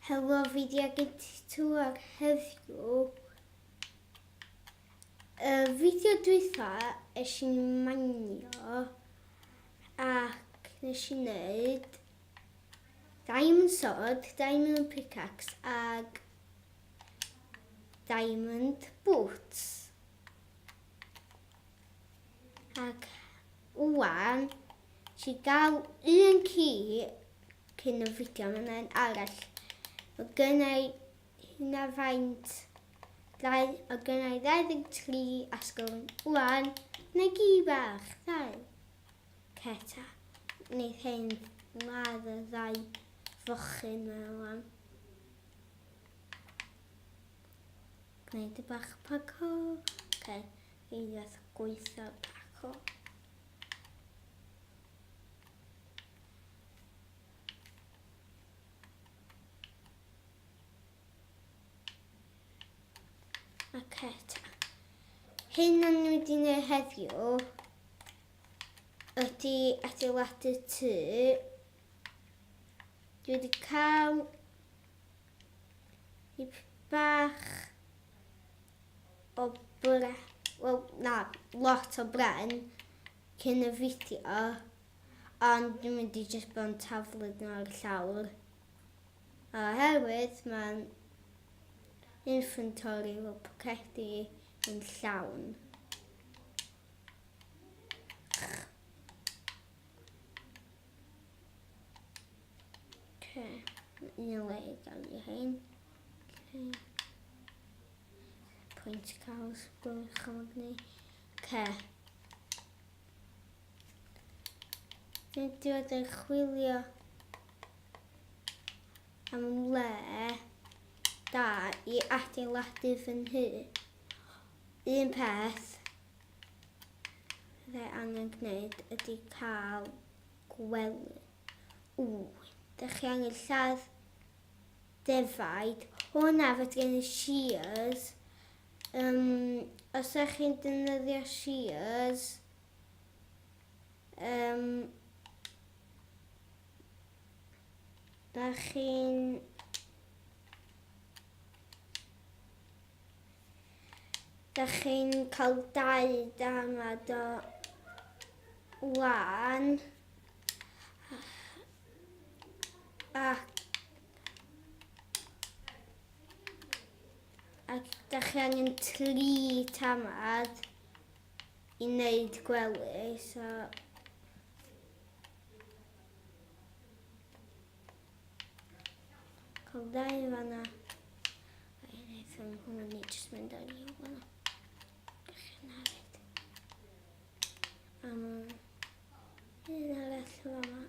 Helo, fi di adeiladu ar heddiw. Fideo dwytha es i'n manio ac nes i wneud diamond sword, diamond pickaxe ac diamond boots. Ac wwan, ti gael un ci cyn y fideo yna'n arall. O gynnau hynna faint, o gynnau 23 asgwrn. Wwan, na gi bach, ddau. Ceta, wneud hyn ladd y ddau fochyn yma wwan. Gwneud y bach paco. Okay, fi ddaeth gweithio paco. Okay, hyn o'n nhw wedi gwneud heddiw ydy adeiladu tŷ. Dwi wedi cael bach o lot o bren cyn y fideo, ond dwi'n mynd i jyst bod yn taflud nhw ar llawr. Oherwydd mae'n inventory o pocedi yn llawn. Un le i gael i hyn. Pwynt caws, gwrch am agni. Dwi'n dod yn chwilio am le da i adeiladu fy nhŷ. Un peth fydde angen gwneud ydy cael gwely. Dych chi angen lladd defaid. Hwna fod gen i shears. Os ydych chi'n defnyddio shears, ydych chi'n cael 2 darnod o wan ac ydych chi angen 3 tamad i wneud gwely, so cael 2 fanna. Hwn i jyst mynd ar i'w fanna. Un arall fanna.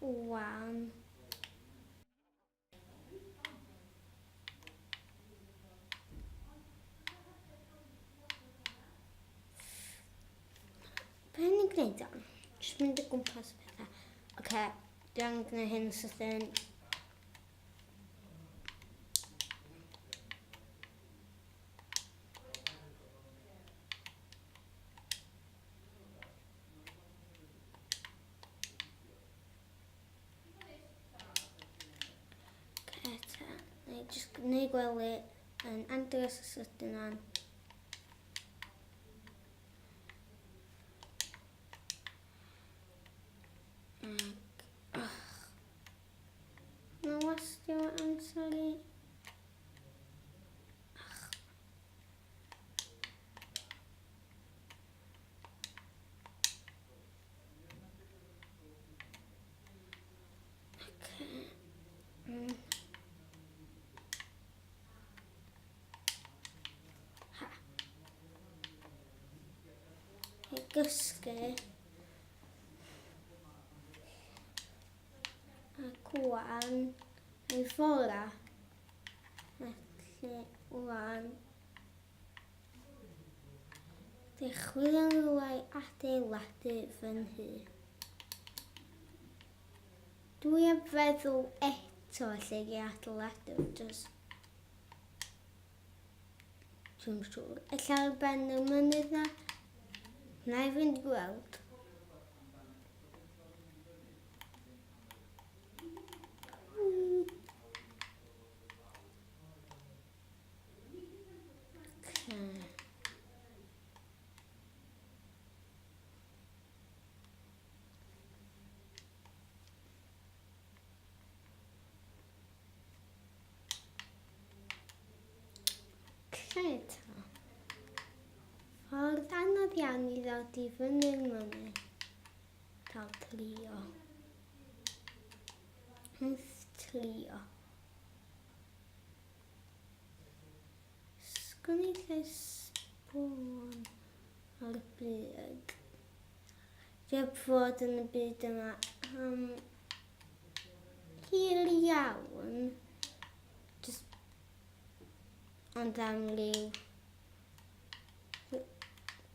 Wan. Be ni'n gwneud o? Jyst mynd o gwmpas pethau. Oce, dwi'n gwneud hyn sydyn. Jyst gwneud gwely yn andros o sydyn o'n. Mae'n wastio amser i. Gysgu a gwan i ffora. Felly wwan dechrau rhywle adeiladu fy nhŷ. Dwi yn feddwl eto lle i adeiladu, dwi'n siŵr. Ella ar ben y mynydd na. Na i fynd gweld. anodd iawn I ddod I fyny'r mynydd. Cael trio. Wrth trio. Sgwn I lle sbôn ar y byd. Rhaid fod yn y byd yma hir iawn. Ond am ryw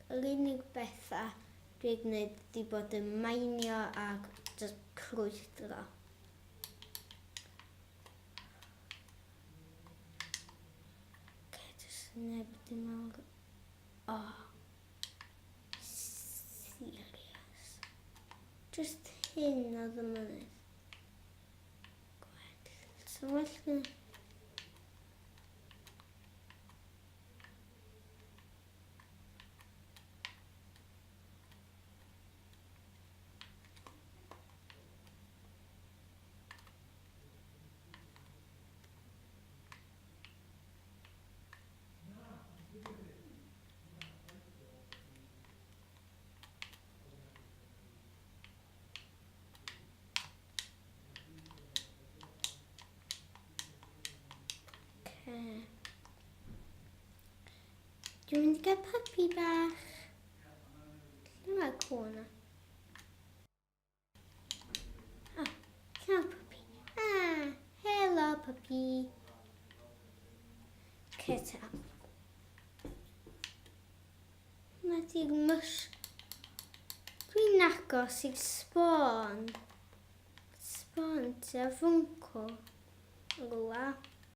yr unig bethau dwi'n gwneud ydi bod yn mainio ac jyst crwydro. Jyst neb dim mawr. Serious. Just hyn oedd y mynydd. Gwed. So well gan... Dwi'n mynd I gael puppy bach. Lle mae'r corner? Lle puppy? Hello puppy. Ceta. Mae di'r mys... Dwi'n agos I sbon. Sbon tua fwnco. Rwa.